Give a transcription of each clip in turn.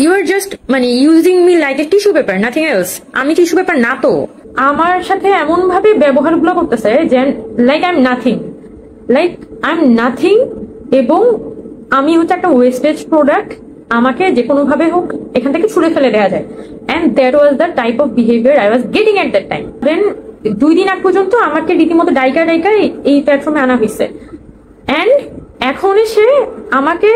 You R just মানে using me like a tissue paper, nothing else. আমি tissue paper না তো। আমার সাথে এমন ভাবে ব্যবহারগুলো করতেছে যে like I am nothing, like I am nothing, এবং আমি হচ্ছে একটা ওয়েস্টেজ প্রোডাক্ট। আমাকে যে কোনো ভাবে হোক এখান থেকে ছুড়ে ফেলে দেওয়া যায়। And that was the type of behaviour I was getting at that time. Then 2 দিন আগ পর্যন্ত আমাকে রীতিমতো ডাইকা এই প্ল্যাটফর্মে আনা হয়েছে। অ্যান্ড এখন এসে আমাকে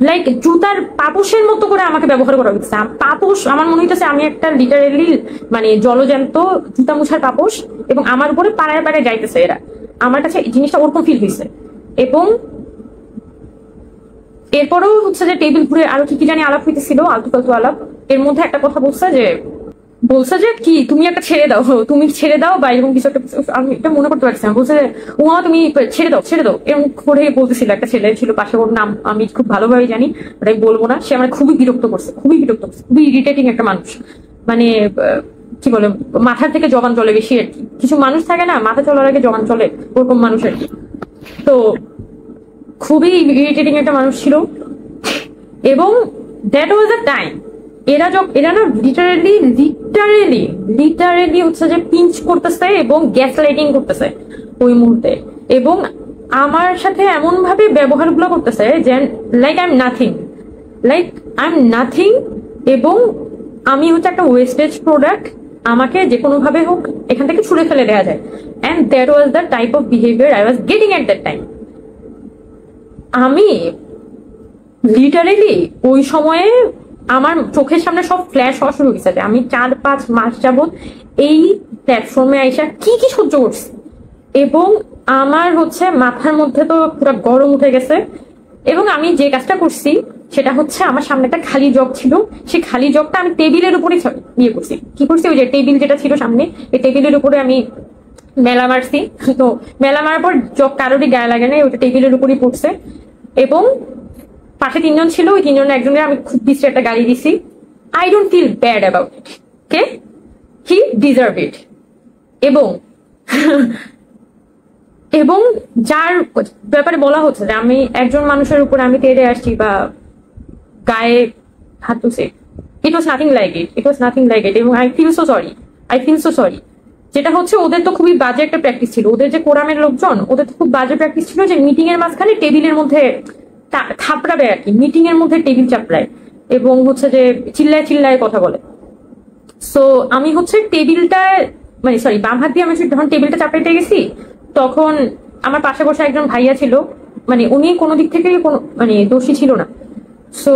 লাইক জুতার পাপোশের মতো করে আমাকে ব্যবহার করা হচ্ছে। পাপোশ আমার মনে হইতেছে আমি একটা লিটারেলি মানে জলজ্যান্ত জুতা মুছার পাপোশ, এবং আমার উপরে পাড়ায় পাড়ায় যাইতেছে এরা। আমার কাছে জিনিসটা ওরকম ফিল হয়েছে। এবং এরপরেও হচ্ছে যে টেবিল ঘুরে আরো কি জানি আলাপ হইতেছিল, আলতু ফালতু আলাপ। এর মধ্যে একটা কথা বলছে যে কি তুমি একটা ছেড়ে দাও, তুমি ছেড়ে দাও, বা এরকম কিছু একটা। আমি এটা মনে করতে পারছি না। বলছে উমা তুমি ছেড়ে দাও এরকম করে বলতেছিল। একটা ছেলে ছিল পাশে, ওর নাম আমি খুব ভালোভাবে জানি, ওটাই বলবো না। সে আমার খুবই বিরক্ত করছে, খুবই ইরিটেটিং একটা মানুষ। মানে কি বলে, মাথার থেকে জবান চলে বেশি আর কি। কিছু মানুষ থাকে না, মাথা চলার আগে জবান চলে, ওরকম মানুষ আর কি। তো খুবই ইরিটেটিং একটা মানুষ ছিল। এবং দ্যাট ওয়াজ দ্য টাইম এরা না লিটারেলি হচ্ছে যে পিঞ্চ করতেছে এবং গ্যাস লাইটিং করতেছে ওই মুহূর্তে। এবং আমার সাথে এমন ভাবে ব্যবহারগুলো করতেছে যে লাইক আই এম নাথিং, এবং আমি হচ্ছে একটা ওয়েস্টেজ প্রোডাক্ট। আমাকে যে কোনো ভাবে হোক এখান থেকে ছুড়ে ফেলে দেওয়া যায়। And that was the type of behaviour I was getting at that time. আমি লিটারেলি ওই সময়ে আমার চোখের সামনে সব ফ্ল্যাশ হওয়া শুরু হয়েছে। আমি 4-5 মাস যাবত এই প্ল্যাটফর্মে আইসা কি সহ্য করছি, এবং আমার হচ্ছে মাথার মধ্যে তো পুরো গরম উঠে গেছে। এবং আমি যে কাজটা করছি সেটা হচ্ছে, আমার সামনে একটা খালি জগ ছিল, সেই খালি জগটা আমি টেবিলের উপরে ইয়ে করছি। কি করছি, ওই যে টেবিল যেটা ছিল সামনে, এই টেবিলের উপরে আমি মেলা মারছি। তো মেলা মারার পর জগ কারোরই গায়ে লাগে নাই, ওইটা টেবিলের উপরই পড়ছে। এবং পাশে 3 জন ছিল, ওই 3 জনের একজনের আমি খুব বিশ্রী একটা গালি দিছি। I don't feel bad about it, okay, he deserve it. এবং যার ব্যাপারে বলা হচ্ছে যে আমি একজন মানুষের উপর আমি তেড়ে আসছি বা গায়ে হাত তুলছি, ইট ওয়াজ নাথিং লাইক ইট। এবং আই ফিল সো সরি। যেটা হচ্ছে, ওদের তো খুবই বাজে একটা প্র্যাকটিস ছিল। ওদের যে কোরামের লোকজন, ওদের তো খুব বাজে প্র্যাকটিস ছিল যে মিটিং এর মাঝখানে টেবিলের মধ্যে থাপড়াবে আর কি, মিটিং এর মধ্যে টেবিল চাপড়ায়, এবং হচ্ছে যে চিল্লায় কথা বলে। সো আমি হচ্ছে টেবিলটা মানে সরি বাম হাত দিয়ে আমি যখন টেবিলটা চাপড়াইতে গেছি, তখন আমার পাশে বসে একজন ভাইয়া ছিল। মানে উনি কোনো দিক থেকে মানে দোষী ছিল না। সো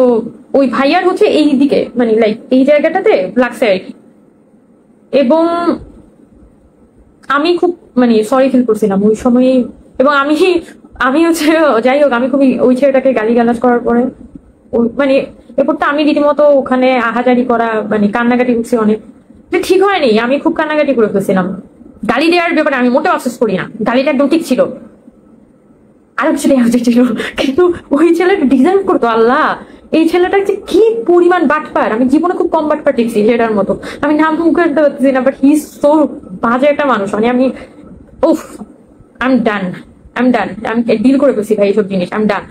ওই ভাইয়ার হচ্ছে এই দিকে মানে লাইক এই জায়গাটাতে লাগছে আর কি। এবং আমি খুব মানে সরি ফিল করছিলাম ওই সময়। এবং আমি হচ্ছে যাই হোক, আমি খুবই ওই ছেলেটাকে গালিগালাজ করার পরে মানে এরপর তো আমি রীতিমতো ওখানে আহাজারি করা মানে কান্নাকাটি করছি অনেক। ঠিক হয়নি, আমি খুব কান্নাকাটি করে ফেলছিলাম। গালি দেওয়ার ব্যাপারে আমি মোটেও আফসোস করি না, গালিটা একদম ঠিক ছিল। আরো কিছু দেওয়া উচিত ছিল, কিন্তু ওই ছেলেটা ডিজাইন করতো। আল্লাহ, এই ছেলেটা যে কি পরিমাণ বাটপার, আমি জীবনে খুব কম বাটপার দেখছি সেটার মতো। আমি নাম মুখ করতে পারতেছি না, বাট হি ইজ সো বাজে একটা মানুষ। মানে আমি উফ, আই এম ডান। আমি ডিল করে ফেলছি ভাই এইসব জিনিস, আই এম ডান।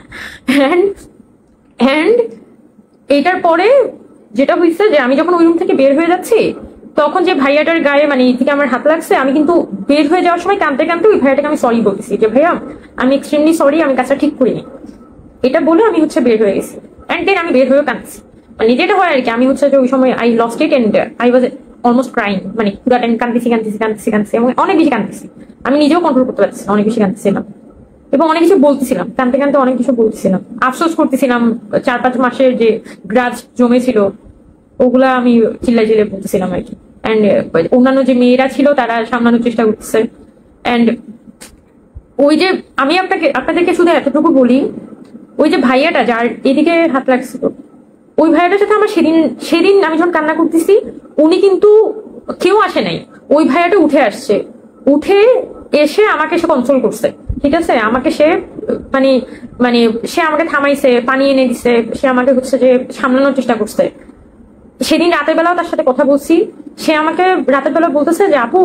অ্যান্ড এটার পরে যেটা হয়েছে যে আমি যখন ওই রুম থেকে বের হয়ে যাচ্ছি, তখন যে ভাইয়াটার গায়ে মানে এই থেকে আমার হাত লাগছে, আমি কিন্তু বের হয়ে যাওয়ার সময় কাঁদতে ওই ভাইয়াটাকে আমি সরি বলতেছি যে ভাইয়া আমি এক্সট্রিমলি সরি, আমি কাজটা ঠিক করিনি। এটা বলে আমি হচ্ছে বের হয়ে গেছি। অ্যান্ড দেন আমি বের হয়েও কাঁদছি। মানে যেটা হয় আর কি, আমি হচ্ছে যে ওই সময় I lost it and I was almost crying. মানে পুরো টাইম কাঁদতেছি এবং অনেক বেশি কাঁদতেছি। আমি নিজেও কন্ট্রোল করতে পারছি না, অনেক বেশি কাঁদতেছিলাম এবং অনেক কিছু বলতেছিলাম। কাঁদতে অনেক কিছু বলতেছিলাম, আফসোস করতেছিলাম। 4-5 মাসের যে গ্রাজ জমেছিল ওগুলা আমি চিল্লাই বলতেছিলাম আর কি। অ্যান্ড অন্যান্য যে মেয়েরা ছিল তারা সামলানোর চেষ্টা করতেছে। অ্যান্ড ওই যে আমি আপনাদেরকে শুধু এতটুকু বলি, ওই যে ভাইয়াটা যার এদিকে হাত লাগছিল, ওই ভাইয়াটার সাথে আমার সেদিন আমি যখন কান্না করতেছি, উনি কিন্তু কেউ আসে নাই। ওই ভাইয়াটা উঠে এসে আমাকে সে কনসোল করছে, ঠিক আছে। আমাকে সে মানে সে আমাকে থামাইছে, পানি এনে দিছে, সে আমাকে হচ্ছে যে সামলানোর চেষ্টা করছে। সেদিন রাতের বেলাও তার সাথে কথা বলছি। সে আমাকে রাতের বেলা বলতেছে যে আপু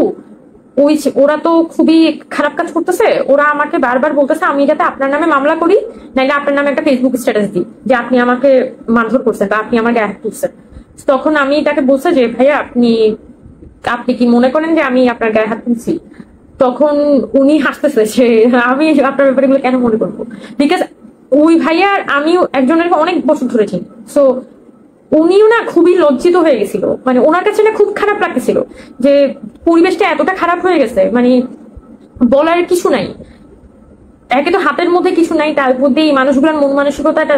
ওরা তো খুবই খারাপ কাজ করতেছে, ওরা আমাকে বারবার বলতেছে আমি যাতে আপনার নামে মামলা করি, নাইলে আপনার নামে একটা ফেসবুক স্ট্যাটাস দিই যে আপনি আমাকে মারধর করছেন বা আপনি আমাকে অ্যাক্ট করছেন। তখন আমি তাকে বলছি যে ভাইয়া আপনি আপনি কি মনে করেন যে আমি আপনার গায়ে হাত তুলছি? তখন উনি হাসতেছে যে আমি আপনার ব্যাপারে এগুলো কেন মনে করবো, বিকজ ওই ভাইয়া আর আমিও একজনের অনেক বছর ধরে চিনি। সো উনিও না খুবই লজ্জিত হয়ে গেছিল, মানে ওনার কাছে না খুব খারাপ লাগতেছিল যে পরিবেশটা এতটা খারাপ হয়ে গেছে, মানে বলার কিছু নাই। একে তো হাতের মধ্যে কিছু নাই, তার মধ্যে এই মানুষগুলোর মন মানসিকতাটা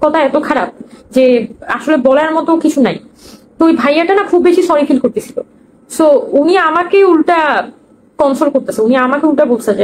কথা এত খারাপ যে আসলে বলার মতো কিছু নাই। তো ওই ভাইয়াটা না খুব বেশি সরি ফিল করতেছিল। সো উনি আমাকে উল্টা কনসোল করতেছে, উনি আমাকে উল্টা বলছে যে